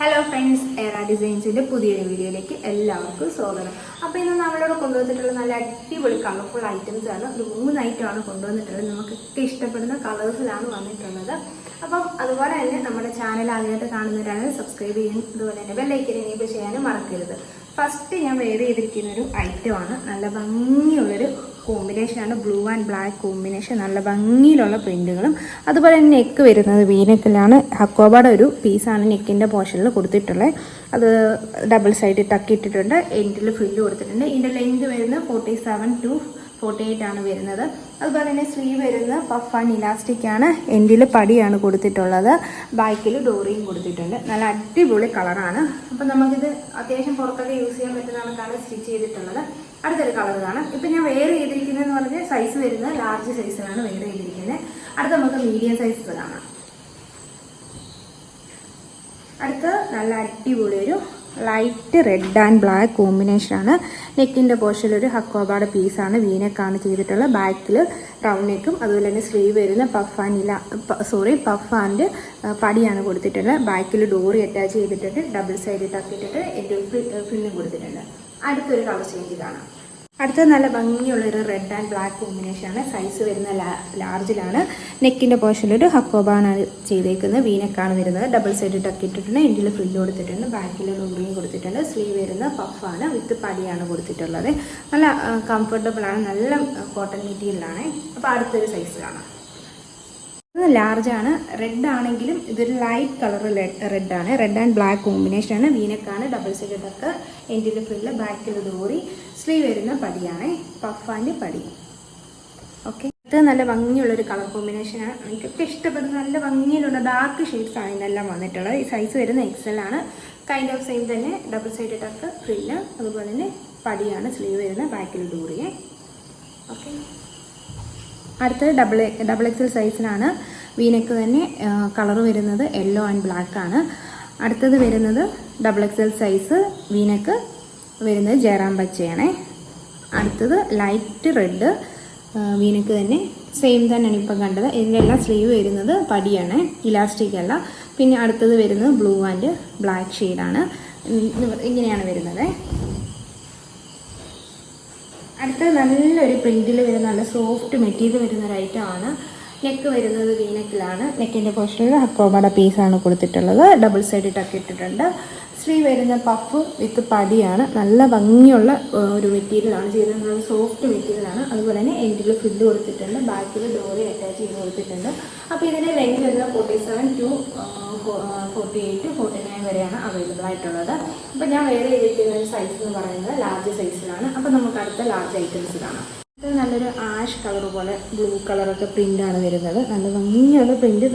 Hello friends, എയറ ഡിസൈൻസിൻ്റെ പുതിയൊരു വീഡിയോയിലേക്ക് എല്ലാവർക്കും സ്വാഗതം. അപ്പോൾ ഇന്ന് നമ്മളിവിടെ കൊണ്ടുവന്നിട്ടുള്ള നല്ല അടിപൊളി കളർഫുൾ ഐറ്റംസ് ആണ്. ഒരു 3 ഐറ്റമാണ് കൊണ്ടുവന്നിട്ടുള്ളത്. നമുക്കൊക്കെ ഇഷ്ടപ്പെടുന്ന കളേഴ്സിലാണ് വന്നിട്ടുള്ളത്. അപ്പം അതുപോലെ തന്നെ നമ്മുടെ ചാനൽ ആദ്യമായിട്ട് കാണുന്നവരാണെങ്കിൽ സബ്സ്ക്രൈബ് ചെയ്യാനും അതുപോലെ തന്നെ ബെല്ലൈക്കൻ എനേബിൾ ചെയ്യാനും മറക്കരുത്. ഫസ്റ്റ് ഞാൻ വെയർ ചെയ്തിരിക്കുന്ന ഒരു ഐറ്റമാണ്. നല്ല ഭംഗിയുള്ളൊരു കോമ്പിനേഷനാണ്. ബ്ലൂ ആൻഡ് ബ്ലാക്ക് കോമ്പിനേഷൻ, നല്ല ഭംഗിയിലുള്ള പ്രിൻറ്റുകളും അതുപോലെ തന്നെ നെക്ക് വരുന്നത് വീനെക്കിലാണ്. ഹക്കോബയുടെ ഒരു പീസാണ് നെക്കിൻ്റെ പോർഷനിൽ കൊടുത്തിട്ടുള്ളത്. അത് ഡബിൾ സൈഡ് ടക്കിയിട്ടിട്ടുണ്ട്. എൻഡിൽ ഫ്രില്ല് കൊടുത്തിട്ടുണ്ട്. ഇതിൻ്റെ ലെങ്ത് വരുന്നത് 47 to 48 ആണ് വരുന്നത്. അതുപോലെ തന്നെ സ്ലീവ് വരുന്നത് പഫ് ആൻഡ് ഇലാസ്റ്റിക് ആണ്. എൻഡിൽ പടിയാണ് കൊടുത്തിട്ടുള്ളത്. ബാക്കിൽ ഡോറിയും കൊടുത്തിട്ടുണ്ട്. നല്ല അടിപൊളി കളറാണ്. അപ്പം നമുക്കിത് അത്യാവശ്യം പുറത്തൊക്കെ യൂസ് ചെയ്യാൻ പറ്റുന്ന കണക്കാണ് സ്റ്റിച്ച് ചെയ്തിട്ടുള്ളത്. അടുത്തൊരു കളർ കാണാം. ഇപ്പം ഞാൻ വെയർ ചെയ്തിരിക്കുന്നതെന്ന് പറഞ്ഞാൽ സൈസ് വരുന്നത് ലാർജ് സൈസിലാണ് വെയർ ചെയ്തിരിക്കുന്നത്. അടുത്ത് നമുക്ക് മീഡിയം സൈസ് കാണാം. അടുത്ത് നല്ല അടിപൊളി ഒരു ലൈറ്റ് റെഡ് ആൻഡ് ബ്ലാക്ക് കോമ്പിനേഷനാണ്. നെക്കിൻ്റെ പോർഷനിൽ ഒരു ഹക്കോബയുടെ പീസാണ്. വീനെക്കാണ് ചെയ്തിട്ടുള്ളത്. ബാക്കിൽ റൗണ്ട് നെക്കും അതുപോലെ തന്നെ സ്ലീവ് വരുന്ന പഫ് ആൻഡ് പടിയാണ് കൊടുത്തിട്ടുള്ളത്. ബാക്കിൽ ഡോറി അറ്റാച്ച് ചെയ്തിട്ടുണ്ട്. ഡബിൾ സൈഡ് ടക്കിയിട്ടിട്ട് ഫ്രില്ലും കൊടുത്തിട്ടുണ്ട്. അടുത്തൊരു കളർ ചേഞ്ച് കാണാം. അടുത്തത് നല്ല ഭംഗിയുള്ളൊരു റെഡ് ആൻഡ് ബ്ലാക്ക് കോമ്പിനേഷനാണ്. സൈസ് വരുന്ന ലാർജിലാണ്. നെക്കിൻ്റെ പോർഷനിലൊരു ഹക്കോബാണ് ചെയ്തേക്കുന്നത്. വീനെക്കാണ് വരുന്നത്. ഡബിൾ സൈഡ് ടക്കിയിട്ടിട്ടുണ്ട്. എൻഡിൽ ഫ്രില്ല് കൊടുത്തിട്ടുണ്ട്. ബാക്കിൽ ഡോറിയും കൊടുത്തിട്ടുണ്ട്. സ്ലീവ് വരുന്ന പഫാണ് വിത്ത് പടിയാണ് കൊടുത്തിട്ടുള്ളത്. നല്ല കംഫർട്ടബിളാണ്. നല്ല കോട്ടൺ മെറ്റീരിയലാണ്. അപ്പോൾ അടുത്തൊരു സൈസ് കാണാം. ലാർജാണ്. റെഡ് ആണെങ്കിലും ഇതൊരു ലൈറ്റ് കളർ റെഡാണ്. റെഡ് ആൻഡ് ബ്ലാക്ക് കോമ്പിനേഷനാണ്. വീനെക്കാണ്. ഡബിൾ സൈഡ് ടക്ക്, എൻഡിൽ ഫ്രില്ല്, ബാക്കിൽ ഡോറി, സ്ലീവ് വരുന്ന പടിയാണ്. പഫ് ആൻഡ് പടി. ഓക്കെ, ഇത് നല്ല ഭംഗിയുള്ളൊരു കളർ കോമ്പിനേഷനാണ്. എനിക്കൊക്കെ ഇഷ്ടപ്പെടുന്ന നല്ല ഭംഗിയിലുള്ള ഡാർക്ക് ഷെയ്ഡ്സ് ആണ് ഇതിനെല്ലാം വന്നിട്ടുള്ളത്. ഈ സൈസ് വരുന്ന XL ആണ്. കൈൻഡ് ഓഫ് സെയിം തന്നെ. ഡബിൾ സൈഡ് ടക്ക്, ഫ്രില്ല്, അതുപോലെ തന്നെ പടിയാണ്. സ്ലീവ് വരുന്ന, ബാക്കിൽ ഡോറിയെ. ഓക്കെ, അടുത്തത് ഡബിൾ XL സൈസിലാണ്. വീനെക്ക് തന്നെ കളർ വരുന്നത് യെല്ലോ ആൻഡ് ബ്ലാക്ക് ആണ്. അടുത്തത് വരുന്നത് ഡബിൾ XL സൈസ്. വീനെക്ക് വരുന്നത് ജയറാം പച്ചയാണേ. അടുത്തത് ലൈറ്റ് റെഡ്. വീനെക്ക് തന്നെ സെയിം തന്നെയാണ് ഇപ്പം കണ്ടത്. ഇതിലെല്ലാം സ്ലീവ് വരുന്നത് പടിയാണ്, ഇലാസ്റ്റിക് അല്ല. പിന്നെ അടുത്തത് വരുന്നത് ബ്ലൂ ആൻഡ് ബ്ലാക്ക് ഷെയ്ഡാണ്. ഇങ്ങനെയാണ് വരുന്നത്. അടുത്തത് നല്ലൊരു പ്രിൻറ്റിൽ വരുന്ന നല്ല സോഫ്റ്റ് മെറ്റീരിയൽ വരുന്ന ഒരു ഐറ്റമാണ്. നെക്ക് വരുന്നത് വീനെക്കിലാണ്. നെക്കിൻ്റെ പോർഷനിൽ ഹക്കോബയുടെ പീസാണ് കൊടുത്തിട്ടുള്ളത്. ഡബിൾ സൈഡ് ടക്ക് ഇട്ടിട്ടുണ്ട്. സ്ലീവ് വരുന്ന പഫ് വിത്ത് പടിയാണ്. നല്ല ഭംഗിയുള്ള ഒരു മെറ്റീരിയലാണ് ചെയ്തത്. നല്ല സോഫ്റ്റ് മെറ്റീരിയലാണ്. അതുപോലെ തന്നെ എൻഡിൽ ഫ്രില്ല് കൊടുത്തിട്ടുണ്ട്. ബാക്കിൽ ഡോറി അറ്റാച്ച് ചെയ്ത് കൊടുത്തിട്ടുണ്ട്. അപ്പോൾ ഇതിൻ്റെ ലെങ്ത് വരുന്നത് 47 to 48, 49 വരെയാണ് അവൈലബിൾ ആയിട്ടുള്ളത്. അപ്പോൾ ഞാൻ വേറെ ചെയ്തിരിക്കുന്ന ഒരു സൈസ് എന്ന് പറയുന്നത് ലാർജ് സൈസിലാണ്. അപ്പോൾ നമുക്ക് അടുത്ത ലാർജ് ഐറ്റംസ് കാണാം. ഇത് നല്ലൊരു ആഷ് കളർ പോലെ ബ്ലൂ കളറൊക്കെ പ്രിൻ്റാണ് വരുന്നത്. നല്ല ഭംഗിയുള്ള പ്രിൻറ്റ്.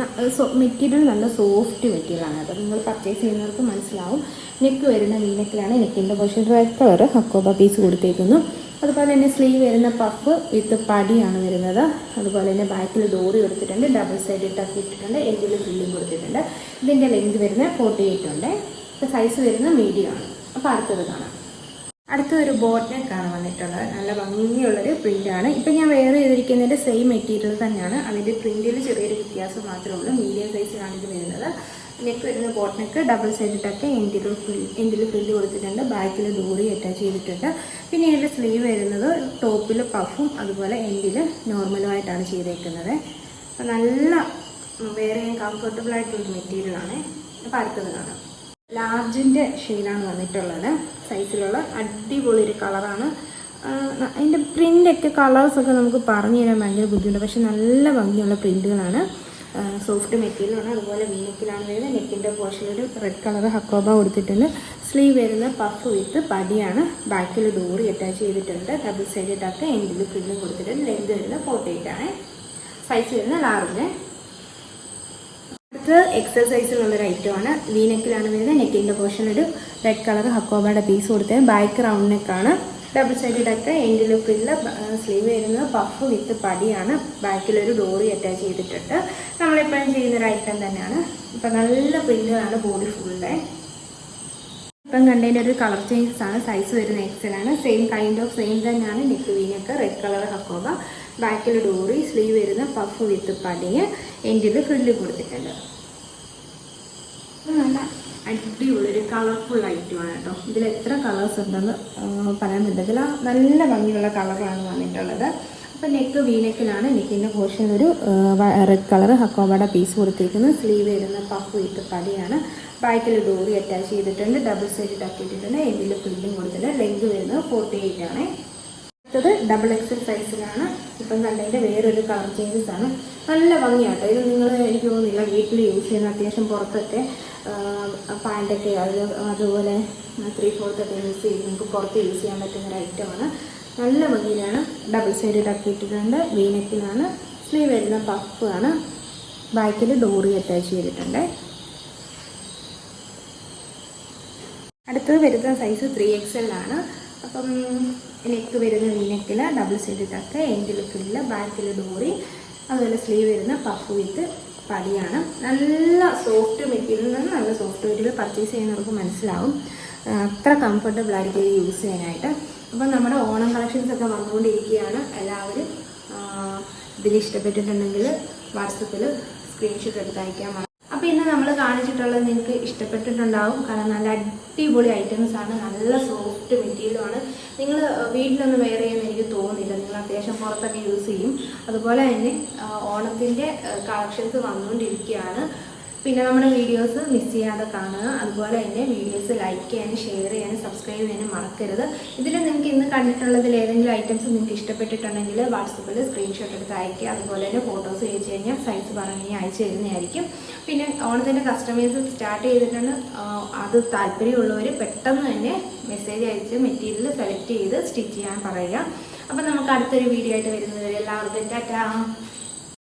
മെറ്റീരിയൽ നല്ല സോഫ്റ്റ് മെറ്റീരിയലാണ്. അപ്പോൾ നിങ്ങൾ പർച്ചേസ് ചെയ്യുന്നവർക്ക് മനസ്സിലാവും. നെക്ക് വരുന്ന വീനെക്കിലാണ്. നെക്കിൻ്റെ portion red colour hakoba piece കൊടുത്തേക്കുന്നു. അതുപോലെ തന്നെ സ്ലീവ് വരുന്ന പഫ് വിത്ത് പടിയാണ് വരുന്നത്. അതുപോലെ തന്നെ ബാക്കിൽ ഡോറി കൊടുത്തിട്ടുണ്ട്. ഡബിൾ സൈഡ് ടക്ക് ഇട്ടിട്ടുണ്ട്. എൻഡിൽ ഫ്രില്ലും കൊടുത്തിട്ടുണ്ട്. ഇതിൻ്റെ ലെങ്ത് വരുന്ന 48 ഉണ്ട്. ഇപ്പോൾ സൈസ് വരുന്ന മീഡിയം ആണ്. അപ്പോൾ അടുത്തത് കാണാം. അടുത്തൊരു ബോട്ട് നെക്കാണ് വന്നിട്ടുള്ളത്. നല്ല ഭംഗിയുള്ളൊരു പ്രിൻ്റാണ്. ഇപ്പം ഞാൻ വെയർ ചെയ്തിരിക്കുന്നതിൻ്റെ സെയിം മെറ്റീരിയൽ തന്നെയാണ്. അതിൻ്റെ പ്രിൻറ്റിൽ ചെറിയൊരു വ്യത്യാസം മാത്രമേ ഉള്ളൂ. മീഡിയം സൈസിലാണ് ഇത് വരുന്നത്. നെക്ക് വരുന്ന ബോട്ട് നെക്ക്, ഡബിൾ സൈഡ് ടക്ക്, എൻഡിൽ ഫ്രില്ല് കൊടുത്തിട്ടുണ്ട്. ബാക്കിൽ ഡോറി അറ്റാച്ച് ചെയ്തിട്ടുണ്ട്. പിന്നെ ഇതിൻ്റെ സ്ലീവ് വരുന്നത് ടോപ്പിൽ പഫും അതുപോലെ എൻഡിൽ നോർമലുമായിട്ടാണ് ചെയ്തേക്കുന്നത്. അപ്പം നല്ല വേറെ കംഫർട്ടബിൾ ആയിട്ടുള്ള മെറ്റീരിയലാണ്. അപ്പോൾ അടുത്തത് കാണാം. ലാർജിൻ്റെ ഷെയ്ഡാണ് വന്നിട്ടുള്ളത്. സൈസിലുള്ള അടിപൊളി ഒരു കളറാണ്. അതിൻ്റെ പ്രിൻ്റൊക്കെ കളേഴ്സൊക്കെ നമുക്ക് പറഞ്ഞു തരാൻ ഭയങ്കര ബുദ്ധിമുട്ടുണ്ട്. പക്ഷെ നല്ല ഭംഗിയുള്ള പ്രിൻറ്റുകളാണ്. സോഫ്റ്റ് മെറ്റീരിയലാണ്. അതുപോലെ വീനെക്കിലാണ് വരുന്നത്. നെക്കിൻ്റെ പോർഷനിൽ റെഡ് കളർ ഹക്കോബ കൊടുത്തിട്ടുണ്ട്. സ്ലീവ് വരുന്ന പഫ് വിത്ത് പടിയാണ്. ബാക്കിൽ ഡോറി അറ്റാച്ച് ചെയ്തിട്ടുണ്ട്. ഡബിൾ സൈഡ് ടക്ക്, എൻഡിൽ ഫ്രില്ലും കൊടുത്തിട്ടുണ്ട്. ലെങ്ത് വരുന്നത് 48 ആണ്. സൈസ് വരുന്നത് ലാർജ്. അടുത്ത് XL സൈസിലുള്ളൊരു ഐറ്റമാണ്. വീനെക്കിലാണ് വരുന്നത്. നെക്കിൻ്റെ പോർഷനിൽ റെഡ് കളർ ഹക്കോബയുടെ പീസ് കൊടുത്തത്. ബാക്ക് റൗണ്ട് നെക്കാണ്. ഡബിൾ സൈഡ് ടക്ക്, എൻഡിൽ ഫ്രില്ല്, സ്ലീവ് വരുന്നത് പഫ് വിത്ത് പടിയാണ്. ബാക്കിലൊരു ഡോറി അറ്റാച്ച് ചെയ്തിട്ടുണ്ട്. നമ്മളെപ്പോഴും ചെയ്യുന്നൊരു ഐറ്റം തന്നെയാണ്. ഇപ്പം നല്ല പ്രിൻ്റുകളാണ് ബോഡി ഫുള്ളിലെ. ഇപ്പം കണ്ടതിൻ്റെ ഒരു കളർ ചേഞ്ചസ് ആണ്. സൈസ് വരുന്ന XL ആണ്. സെയിം കൈൻഡ് ഓഫ് സെയിം തന്നെയാണ്. Neck V-neck, red colour hakoba, ബാക്കിൽ ഡോറി, സ്ലീവ് വരുന്ന പഫ് വിത്ത് പടി, എൻഡിൽ ഫ്രില്ല് കൊടുത്തിട്ടുണ്ട്. നല്ല അടിപൊളിയൊരു കളർഫുൾ ഐറ്റമാണ് കേട്ടോ. ഇതിൽ എത്ര കളേഴ്സ് ഉണ്ടെന്ന് പറയാൻ പറ്റത്തില്ല. നല്ല ഭംഗിയുള്ള കളറാണ് വന്നിട്ടുള്ളത്. അപ്പോൾ നെക്ക് വീനെക്കിലാണ്. നെക്കിൻ്റെ പോർഷൻ ഒരു റെഡ് കളർ ഹക്കോബയുടെ പീസ് കൊടുത്തിരിക്കുന്നത്. സ്ലീവ് വരുന്ന പഫ് വിത്ത് പടിയാണ്. ബാക്കിൽ ഡോറി അറ്റാച്ച് ചെയ്തിട്ടുണ്ട്. ഡബിൾ സൈഡ് ടക്ക് ഇട്ടിട്ടുണ്ട്. എൻഡിൽ ഫില്ലിങ് കൊടുത്തിട്ടുണ്ട്. ലെഗ് വരുന്നത് 48 ആണ്. അടുത്തത് ഡബിൾ എക്സൽ സൈസിലാണ്. ഇപ്പം കണ്ടതിൻ്റെ വേറൊരു കളർ ചേഞ്ചസ് ആണ്. നല്ല ഭംഗിയാട്ടോ. ഇത് നിങ്ങൾ എനിക്ക് തോന്നുന്നില്ല വീട്ടിൽ യൂസ് ചെയ്യുന്ന, അത്യാവശ്യം പുറത്തൊക്കെ പാൻറ്റൊക്കെ അതുപോലെ 3/4 ഒക്കെ യൂസ് ചെയ്ത് നമുക്ക് പുറത്ത് യൂസ് ചെയ്യാൻ പറ്റുന്ന ഒരു ഐറ്റമാണ്. നല്ല ഭംഗിയിലാണ്. ഡബിൾ സൈഡ് ടക്ക് ഇട്ടിട്ടുണ്ട്. വീനെക്കിലാണ്. സ്ലീവ് വരുന്ന പഫ് ആണ്. ബാക്കിൽ ഡോറി അറ്റാച്ച് ചെയ്തിട്ടുണ്ട്. അടുത്തത് വരുന്ന സൈസ് 3XL ആണ്. അപ്പം നെക്ക് വരുന്ന വീനെക്കിൽ ഡബിൾ സൈഡ് ടക്ക്, എൻഡിൽ ഫില്ല്, ബാക്കിൽ ഡോറി, അതുപോലെ സ്ലീവ് വരുന്ന പഫ് വിത്ത് പടിയാണ്. നല്ല സോഫ്റ്റ് മെറ്റീരിയൽ, നല്ല സോഫ്റ്റ് മെറ്റീരിയൽ. പർച്ചേസ് ചെയ്യുന്നവർക്ക് മനസ്സിലാവും അത്ര കംഫർട്ടബിൾ ആയിരിക്കും ഇത് യൂസ് ചെയ്യാനായിട്ട്. അപ്പം നമ്മുടെ ഓണം കളക്ഷൻസ് ഒക്കെ വന്നുകൊണ്ടിരിക്കുകയാണ്. എല്ലാവരും ഇതിൽ ഇഷ്ടപ്പെട്ടിട്ടുണ്ടെങ്കിൽ വാട്സപ്പിൽ സ്ക്രീൻഷോട്ട് എടുത്ത് അയക്കാൻ. അപ്പോൾ ഇന്ന് നമ്മൾ കാണിച്ചിട്ടുള്ളത് നിങ്ങൾക്ക് ഇഷ്ടപ്പെട്ടിട്ടുണ്ടാവും. കാരണം നല്ല അടിപൊളി ഐറ്റംസാണ്. നല്ല സോഫ്റ്റ് മെറ്റീരിയലുമാണ്. നിങ്ങൾ വീട്ടിലൊന്നും വെയർ ചെയ്യുമെന്ന് എനിക്ക് തോന്നുന്നില്ല. നിങ്ങൾ അത്യാവശ്യം പുറത്തൊക്കെ യൂസ് ചെയ്യും. അതുപോലെ തന്നെ ഓണത്തിൻ്റെ കളക്ഷൻസ് വന്നുകൊണ്ടിരിക്കുകയാണ്. പിന്നെ നമ്മുടെ വീഡിയോസ് മിസ് ചെയ്യാതെ കാണുക. അതുപോലെ തന്നെ വീഡിയോസ് ലൈക്ക് ചെയ്യാനും ഷെയർ ചെയ്യാനും സബ്സ്ക്രൈബ് ചെയ്യാനും മറക്കരുത്. ഇതിൽ നിങ്ങൾക്ക് ഇന്ന് കണ്ടിട്ടുള്ളതിൽ ഏതെങ്കിലും ഐറ്റംസ് നിങ്ങൾക്ക് ഇഷ്ടപ്പെട്ടിട്ടുണ്ടെങ്കിൽ വാട്സപ്പിൽ സ്ക്രീൻഷോട്ട് എടുത്ത് അയക്കുക. അതുപോലെ തന്നെ ഫോട്ടോസ് അയച്ചു കഴിഞ്ഞാൽ സൈസ് പറഞ്ഞ് അയച്ചു തരുന്നതായിരിക്കും. പിന്നെ ഓണത്തിൻ്റെ കസ്റ്റമേഴ്സ് സ്റ്റാർട്ട് ചെയ്തിട്ടുണ്ട്. അത് താല്പര്യമുള്ളവർ പെട്ടെന്ന് തന്നെ മെസ്സേജ് അയച്ച് മെറ്റീരിയൽ സെലക്ട് ചെയ്ത് സ്റ്റിച്ച് ചെയ്യാൻ പറയുക. അപ്പം നമുക്ക് അടുത്തൊരു വീഡിയോ ആയിട്ട് വരുന്നത് വരെ എല്ലാവർക്കും ടാറ്റാ.